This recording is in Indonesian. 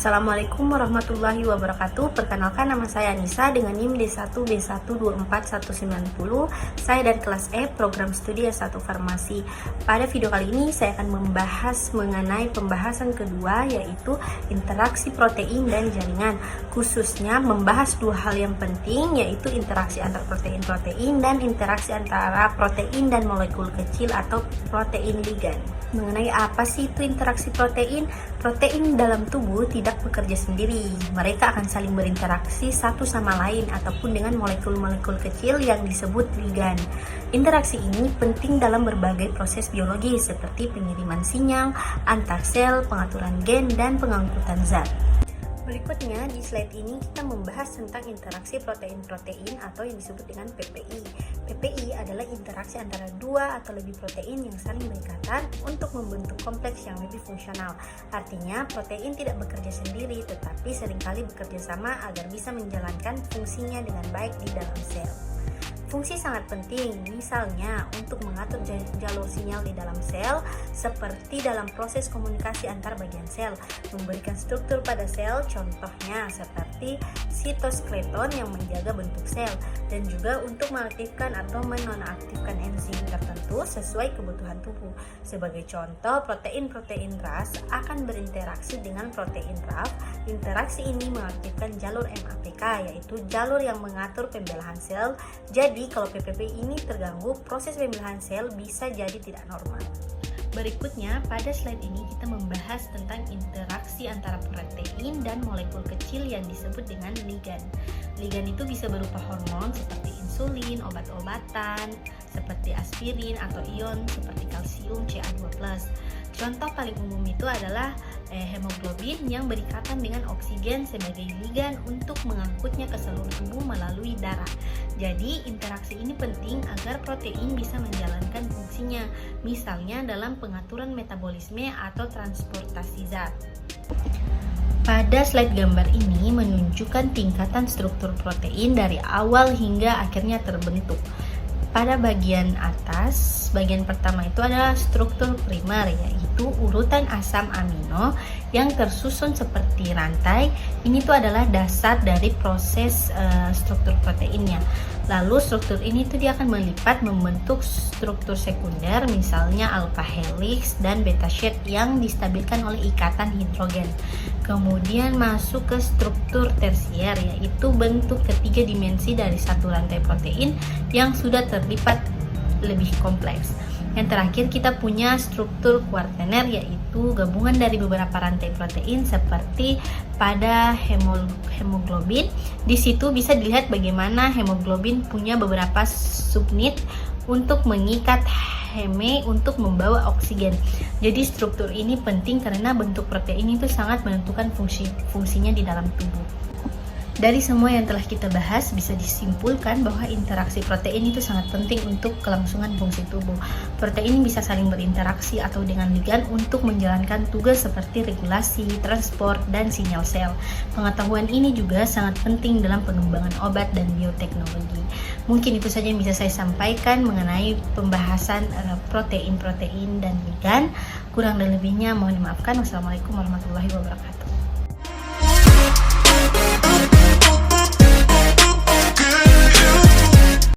Assalamualaikum warahmatullahi wabarakatuh. Perkenalkan, nama saya Anissa dengan NIM D1B124190. Saya dari kelas E, program studi S1 Farmasi. Pada video kali ini saya akan membahas mengenai pembahasan kedua, yaitu interaksi protein dan jaringan. Khususnya membahas dua hal yang penting, yaitu interaksi antar protein-protein dan interaksi antara protein dan molekul kecil atau protein ligan. Mengenai apa sih itu interaksi protein? Protein dalam tubuh tidak bekerja sendiri. Mereka akan saling berinteraksi satu sama lain ataupun dengan molekul-molekul kecil yang disebut ligan. Interaksi ini penting dalam berbagai proses biologi seperti pengiriman sinyal, antar sel, pengaturan gen, dan pengangkutan zat. Berikutnya di slide ini kita membahas tentang interaksi protein-protein atau yang disebut dengan PPI. PPI adalah interaksi antara dua atau lebih protein yang saling berikatan untuk membentuk kompleks yang lebih fungsional. Artinya protein tidak bekerja sendiri tetapi seringkali bekerja sama agar bisa menjalankan fungsinya dengan baik di dalam sel. Fungsi sangat penting, misalnya untuk mengatur jalur sinyal di dalam sel, seperti dalam proses komunikasi antar bagian sel, memberikan struktur pada sel, contohnya seperti sitoskeleton yang menjaga bentuk sel, dan juga untuk mengaktifkan atau menonaktifkan enzim tertentu sesuai kebutuhan tubuh. Sebagai contoh, protein-protein RAS akan berinteraksi dengan protein RAF. Interaksi ini mengaktifkan jalur MAPK, yaitu jalur yang mengatur pembelahan sel. Jadi kalau PPP ini terganggu, proses pembelahan sel bisa jadi tidak normal. Berikutnya, pada slide ini kita membahas tentang interaksi antara protein dan molekul kecil yang disebut dengan ligan. Ligan itu bisa berupa hormon seperti insulin, obat-obatan seperti aspirin, atau ion seperti kalsium Ca2+. Contoh paling umum itu adalah hemoglobin yang berikatan dengan oksigen sebagai ligan untuk mengangkutnya ke seluruh tubuh melalui darah. Jadi interaksi ini penting agar protein bisa menjalankan fungsinya, misalnya dalam pengaturan metabolisme atau transportasi zat. Pada slide gambar ini menunjukkan tingkatan struktur protein dari awal hingga akhirnya terbentuk. Pada bagian atas, bagian pertama itu adalah struktur primer, yaitu urutan asam amino yang tersusun seperti rantai. Ini tuh adalah dasar dari proses struktur proteinnya. Lalu struktur ini tuh dia akan melipat membentuk struktur sekunder, misalnya alpha helix dan beta sheet yang distabilkan oleh ikatan hidrogen. Kemudian masuk ke struktur tersier, yaitu bentuk ketiga dimensi dari satu rantai protein yang sudah terlipat lebih kompleks. Yang terakhir kita punya struktur kuartener, yaitu gabungan dari beberapa rantai protein seperti pada hemoglobin. Di situ bisa dilihat bagaimana hemoglobin punya beberapa subunit untuk mengikat heme untuk membawa oksigen. Jadi struktur ini penting karena bentuk protein itu sangat menentukan fungsinya di dalam tubuh. Dari semua yang telah kita bahas, bisa disimpulkan bahwa interaksi protein itu sangat penting untuk kelangsungan fungsi tubuh. Protein bisa saling berinteraksi atau dengan ligan untuk menjalankan tugas seperti regulasi, transport, dan sinyal sel. Pengetahuan ini juga sangat penting dalam pengembangan obat dan bioteknologi. Mungkin itu saja yang bisa saya sampaikan mengenai pembahasan protein-protein dan ligan. Kurang dan lebihnya mohon dimaafkan. Wassalamualaikum warahmatullahi wabarakatuh.